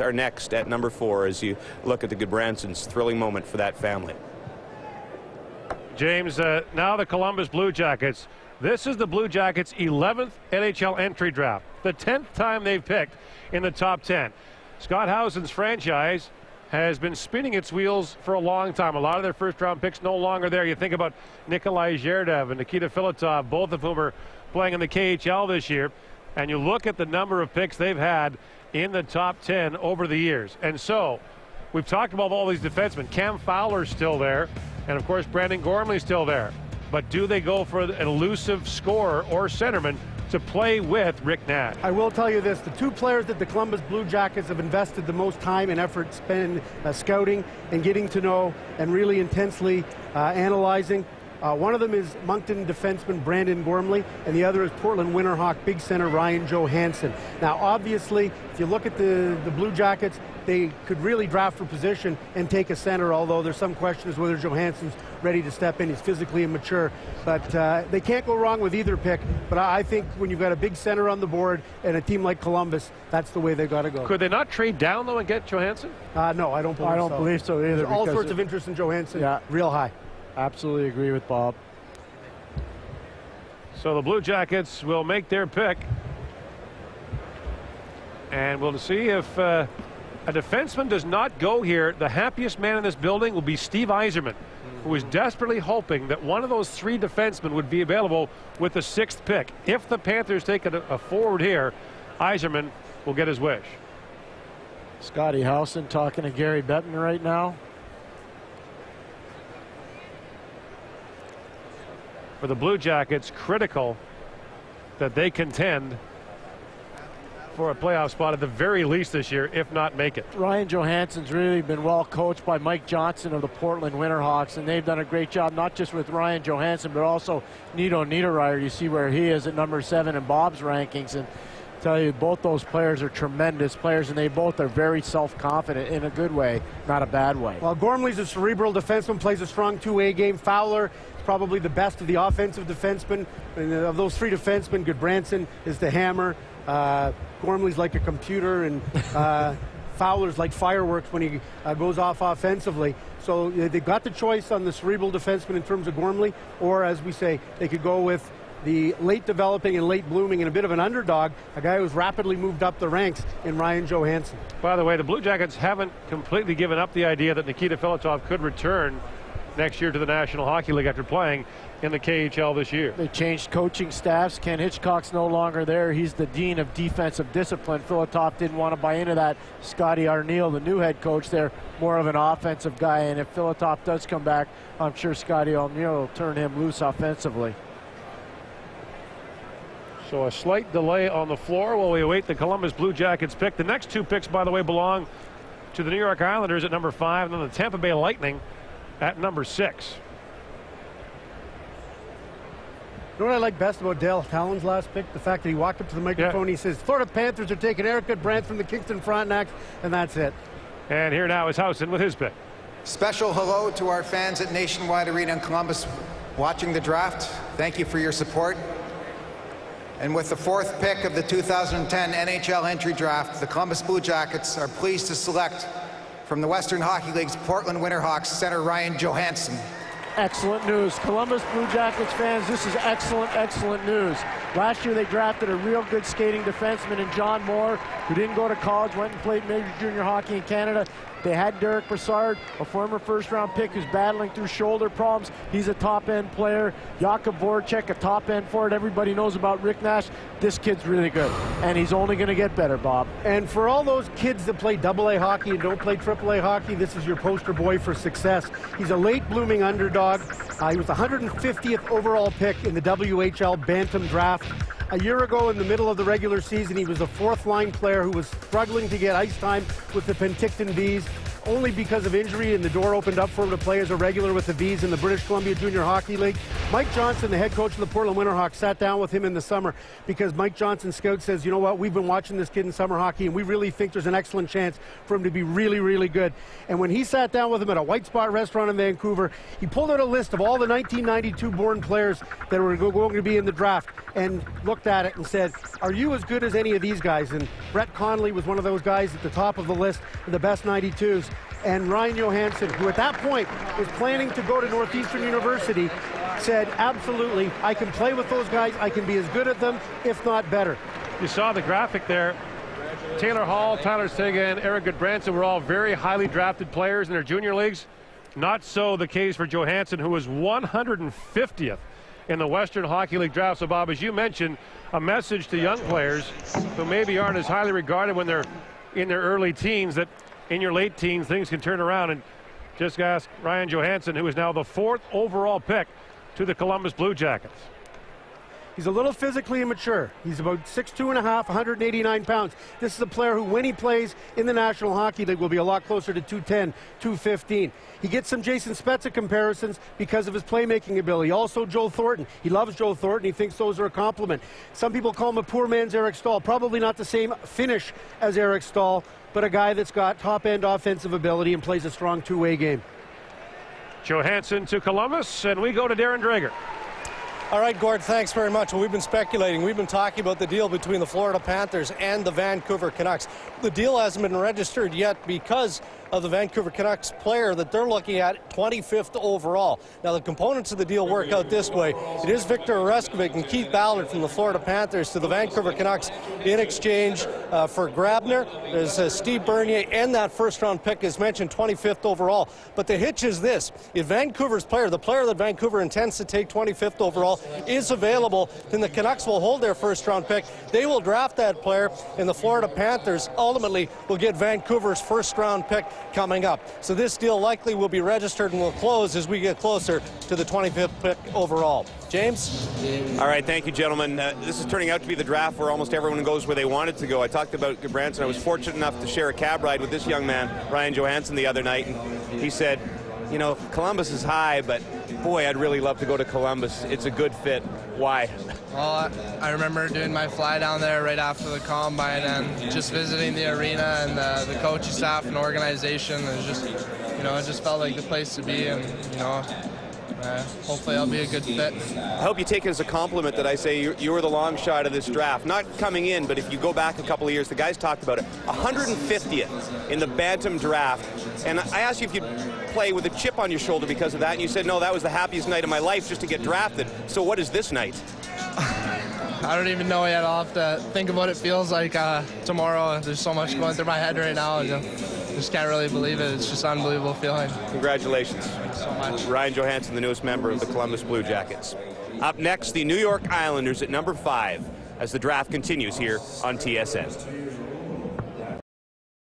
are next at number 4 as you look at the Goodbransons. Thrilling moment for that family. James, now the Columbus Blue Jackets. This is the Blue Jackets' 11th NHL entry draft, the 10th time they've picked in the top 10. Scott Housen's franchise has been spinning its wheels for a long time. A lot of their first-round picks no longer there. You think about Nikolai Zherdev and Nikita Filatov, both of whom are playing in the KHL this year, and you look at the number of picks they've had in the top 10 over the years. And so we've talked about all these defensemen. Cam Fowler's still there, and of course Brandon Gormley's still there. But do they go for an elusive scorer or centerman to play with Rick Nash? I will tell you this, the two players that the Columbus Blue Jackets have invested the most time and effort spend scouting and getting to know and really intensely analyzing. One of them is Moncton defenseman Brandon Gormley, and the other is Portland Winterhawk big center Ryan Johansen. Now, obviously, if you look at the Blue Jackets, they could really draft for position and take a center, although there's some questions whether Johansen's ready to step in. He's physically immature. But they can't go wrong with either pick. But I think when you've got a big center on the board and a team like Columbus, that's the way they've got to go. Could they not trade down, though, and get Johansen? No, I don't believe so either. There's all sorts of interest in Johansen, yeah, real high. Absolutely agree with Bob. So the Blue Jackets will make their pick. And we'll see if a defenseman does not go here. The happiest man in this building will be Steve Yzerman, who is desperately hoping that one of those 3 defensemen would be available with the 6th pick. If the Panthers take a forward here, Yzerman will get his wish. Scotty Housen talking to Gary Bettman right now. For the Blue Jackets, critical that they contend for a playoff spot at the very least this year, if not make it. Ryan Johansen's really been well coached by Mike Johnson of the Portland Winterhawks, and they've done a great job, not just with Ryan Johansen, but also Nito Niederreiter. You see where he is at number 7 in Bob's rankings, and I tell you, both those players are tremendous players, and they both are very self-confident in a good way, not a bad way. Well, Gormley's a cerebral defenseman, plays a strong two-way game. Fowler is probably the best of the offensive defensemen. And of those 3 defensemen, Goodbranson is the hammer. Gormley's like a computer, and Fowler's like fireworks when he goes off offensively. So they've got the choice on the cerebral defenseman in terms of Gormley, or as we say, they could go with the late developing and late blooming and a bit of an underdog, a guy who's rapidly moved up the ranks in Ryan Johansen. By the way, the Blue Jackets haven't completely given up the idea that Nikita Filatov could return next year to the National Hockey League after playing in the KHL this year. They changed coaching staffs. Ken Hitchcock's no longer there. He's the dean of defensive discipline. Filatov didn't want to buy into that. Scotty Arniel, the new head coach there, more of an offensive guy. And if Filatov does come back, I'm sure Scotty Arniel will turn him loose offensively. So a slight delay on the floor while we await the Columbus Blue Jackets pick. The next 2 picks, by the way, belong to the New York Islanders at number 5 and then the Tampa Bay Lightning at number 6. You know what I like best about Dale Talon's last pick? The fact that he walked up to the microphone, He says, Florida Panthers are taking Eric Goodbranson from the Kingston Frontenacs, and that's it. And here now is Housen with his pick. Special hello to our fans at Nationwide Arena in Columbus watching the draft. Thank you for your support. And with the 4th pick of the 2010 NHL entry draft, the Columbus Blue Jackets are pleased to select from the Western Hockey League's Portland Winterhawks center Ryan Johansen. Excellent news. Columbus Blue Jackets fans, this is excellent, excellent news. Last year they drafted a real good skating defenseman in John Moore, who didn't go to college, went and played major junior hockey in Canada. They had Derek Brassard, a former first-round pick who's battling through shoulder problems. He's a top-end player. Jakub Voracek, a top-end forward. Everybody knows about Rick Nash. This kid's really good, and he's only going to get better, Bob. And for all those kids that play AA hockey and don't play AAA hockey, this is your poster boy for success. He's a late-blooming underdog. He was the 150th overall pick in the WHL Bantam draft. A year ago, in the middle of the regular season, he was a 4th-line player who was struggling to get ice time with the Penticton Bees. only because of injury, and the door opened up for him to play as a regular with the Vs in the British Columbia Junior Hockey League. Mike Johnson, the head coach of the Portland Winterhawks, sat down with him in the summer because Mike Johnson's scout says, you know what, we've been watching this kid in summer hockey, and we really think there's an excellent chance for him to be really, really good. And when he sat down with him at a White Spot restaurant in Vancouver, he pulled out a list of all the 1992 born players that were going to be in the draft and looked at it and said, are you as good as any of these guys? And Brett Connolly was one of those guys at the top of the list of the best 92s. And Ryan Johansen, who at that point was planning to go to Northeastern University, said, absolutely, I can play with those guys. I can be as good at them, if not better. You saw the graphic there. Taylor Hall, Tyler Seguin, Eric Goodbranson were all very highly drafted players in their junior leagues. Not so the case for Johansen, who was 150th in the Western Hockey League draft. So, Bob, as you mentioned, a message to young players who maybe aren't as highly regarded when they're in their early teens, that in your late teens things can turn around. And just ask Ryan Johansen, who is now the 4th overall pick to the Columbus Blue Jackets. He's a little physically immature. He's about 6'2.5", 189 pounds. This is a player who, when he plays in the National Hockey League, will be a lot closer to 210, 215. He gets some Jason Spezza comparisons because of his playmaking ability. Also, Joe Thornton. He loves Joe Thornton. He thinks those are a compliment. Some people call him a poor man's Eric Stahl. Probably not the same finish as Eric Stahl, but a guy that's got top-end offensive ability and plays a strong two-way game. Johansen to Columbus, and we go to Darren Drager. All right, Gord, thanks very much. Well, we've been speculating. We've been talking about the deal between the Florida Panthers and the Vancouver Canucks. The deal hasn't been registered yet because of the Vancouver Canucks player that they're looking at, 25th overall. Now, the components of the deal work out this way. It is Victor Oreskovic and Keith Ballard from the Florida Panthers to the Vancouver Canucks in exchange for Grabner. There's Steve Bernier, and that first-round pick is mentioned, 25th overall. But the hitch is this. If Vancouver's player, the player that Vancouver intends to take 25th overall, is available, then the Canucks will hold their first-round pick. They will draft that player, and the Florida Panthers ultimately will get Vancouver's first-round pick coming up. So this deal likely will be registered and will close as we get closer to the 25th pick overall. James? All right, thank you, gentlemen. This is turning out to be the draft where almost everyone goes where they wanted to go. I talked about Goodbranson. I was fortunate enough to share a cab ride with this young man, Ryan Johansen, the other night, and he said, you know, Columbus is high, but boy, I'd really love to go to Columbus. It's a good fit. Why? Well, I remember doing my fly down there right after the combine and just visiting the arena and the coaching staff and organization. It was just, you know, it just felt like the place to be, and, you know, hopefully I'll be a good fit. I hope you take it as a compliment that I say you were the long shot of this draft. Not coming in, but if you go back a couple of years, the guys talked about it. 150th in the Bantam draft. And I asked you if you'd play with a chip on your shoulder because of that, and you said, no, that was the happiest night of my life just to get drafted. So what is this night? I don't even know yet. I'll have to think of what it feels like tomorrow. There's so much going through my head right now. I just can't really believe it. It's just an unbelievable feeling. Congratulations. Thanks so much. Ryan Johansen, the newest member of the Columbus Blue Jackets. Up next, the New York Islanders at number 5 as the draft continues here on TSN.